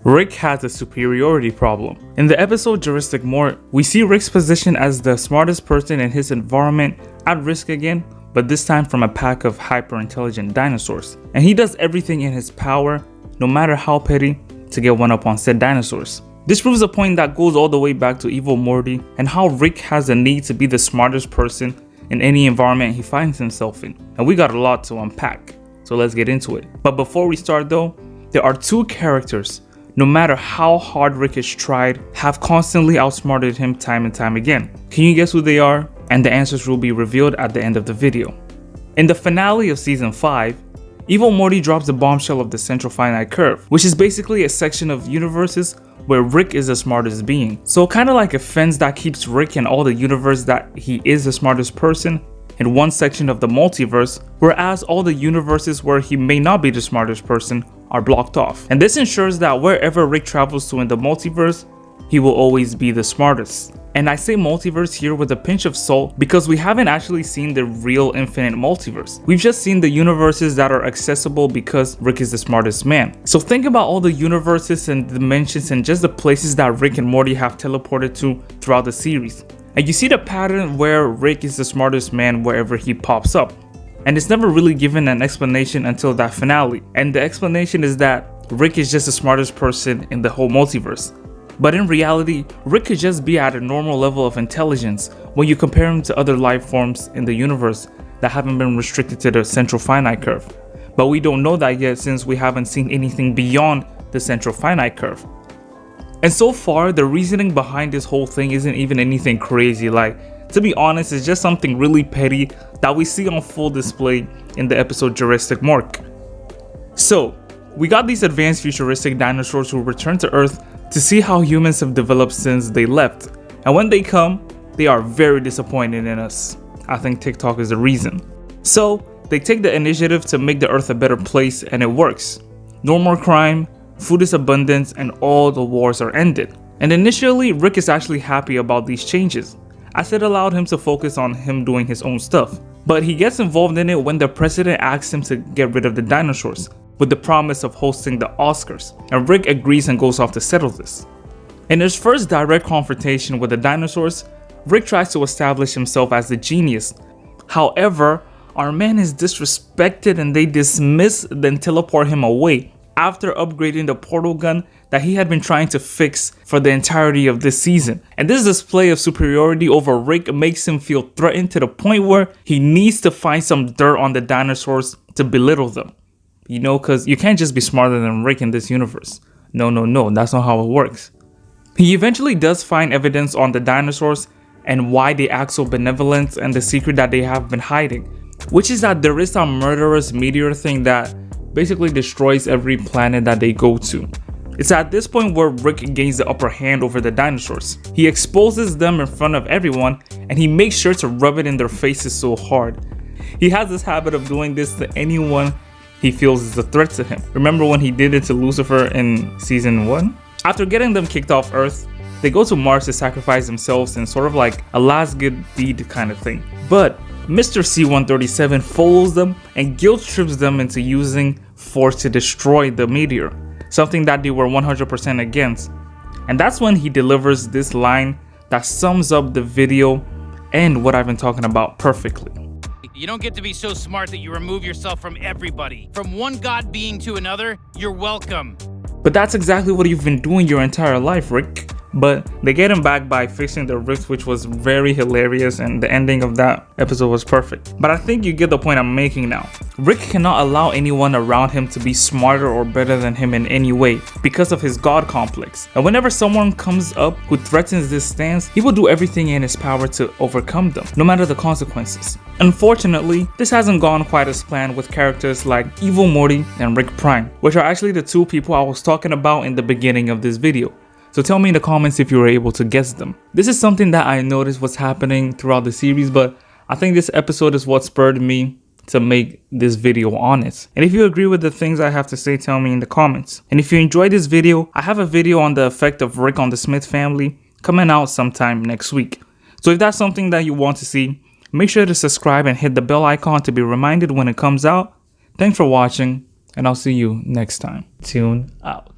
Rick has a superiority problem. In the episode Juricksic Mort, we see Rick's position as the smartest person in his environment at risk again, but this time from a pack of hyper-intelligent dinosaurs. And he does everything in his power, no matter how petty, to get one up on said dinosaurs. This proves a point that goes all the way back to evil Morty and how Rick has a need to be the smartest person in any environment he finds himself in. And we got a lot to unpack, so let's get into it. But before we start though, there are two characters, no matter how hard Rick has tried, have constantly outsmarted him time and time again. Can you guess who they are? And the answers will be revealed at the end of the video. In the finale of season 5, evil Morty drops the bombshell of the central finite curve, which is basically a section of universes where Rick is the smartest being. So kind of like a fence that keeps Rick and all the universe that he is the smartest person in one section of the multiverse, whereas all the universes where he may not be the smartest person are blocked off. And this ensures that wherever Rick travels to in the multiverse, he will always be the smartest. And I say multiverse here with a pinch of salt because we haven't actually seen the real infinite multiverse. We've just seen the universes that are accessible because Rick is the smartest man. So think about all the universes and dimensions and just the places that Rick and Morty have teleported to throughout the series. And you see the pattern where Rick is the smartest man wherever he pops up. And it's never really given an explanation until that finale. And the explanation is that Rick is just the smartest person in the whole multiverse. But in reality, Rick could just be at a normal level of intelligence when you compare him to other life forms in the universe that haven't been restricted to the central finite curve. But we don't know that yet since we haven't seen anything beyond the central finite curve. And so far, the reasoning behind this whole thing isn't even anything crazy. Like, to be honest, it's just something really petty that we see on full display in the episode Juricksic Mort. So, we got these advanced futuristic dinosaurs who return to Earth to see how humans have developed since they left. And when they come, they are very disappointed in us. I think TikTok is the reason. So, they take the initiative to make the Earth a better place and it works. No more crime, food is abundant, and all the wars are ended. And initially, Rick is actually happy about these changes, as it allowed him to focus on him doing his own stuff. But he gets involved in it when the president asks him to get rid of the dinosaurs, with the promise of hosting the Oscars, and Rick agrees and goes off to settle this. In his first direct confrontation with the dinosaurs, Rick tries to establish himself as the genius. However, our man is disrespected and they dismiss then teleport him away after upgrading the portal gun that he had been trying to fix for the entirety of this season. And this display of superiority over Rick makes him feel threatened to the point where he needs to find some dirt on the dinosaurs to belittle them. You know, because you can't just be smarter than Rick in this universe. No, that's not how it works. He eventually does find evidence on the dinosaurs and why they act so benevolent and the secret that they have been hiding, which is that there is a murderous meteor thing that basically destroys every planet that they go to. It's at this point where Rick gains the upper hand over the dinosaurs. He exposes them in front of everyone and he makes sure to rub it in their faces so hard. He has this habit of doing this to anyone he feels is a threat to him. Remember when he did it to Lucifer in season 1? After getting them kicked off Earth, they go to Mars to sacrifice themselves in sort of like a last good deed kind of thing. But Mr. C-137 follows them and guilt trips them into using force to destroy the meteor, something that they were 100% against. And that's when he delivers this line that sums up the video and what I've been talking about perfectly. You don't get to be so smart that you remove yourself from everybody. From one god being to another, you're welcome. But that's exactly what you've been doing your entire life, Rick. But they get him back by fixing the rift, which was very hilarious, and the ending of that episode was perfect. But I think you get the point I'm making now. Rick cannot allow anyone around him to be smarter or better than him in any way because of his god complex. And whenever someone comes up who threatens this stance, he will do everything in his power to overcome them, no matter the consequences. Unfortunately, this hasn't gone quite as planned with characters like Evil Morty and Rick Prime, which are actually the two people I was talking about in the beginning of this video. So tell me in the comments if you were able to guess them. This is something that I noticed was happening throughout the series, but I think this episode is what spurred me to make this video on it. And if you agree with the things I have to say, tell me in the comments. And if you enjoyed this video, I have a video on the effect of Rick on the Smith family coming out sometime next week. So if that's something that you want to see, make sure to subscribe and hit the bell icon to be reminded when it comes out. Thanks for watching, and I'll see you next time. Tune out.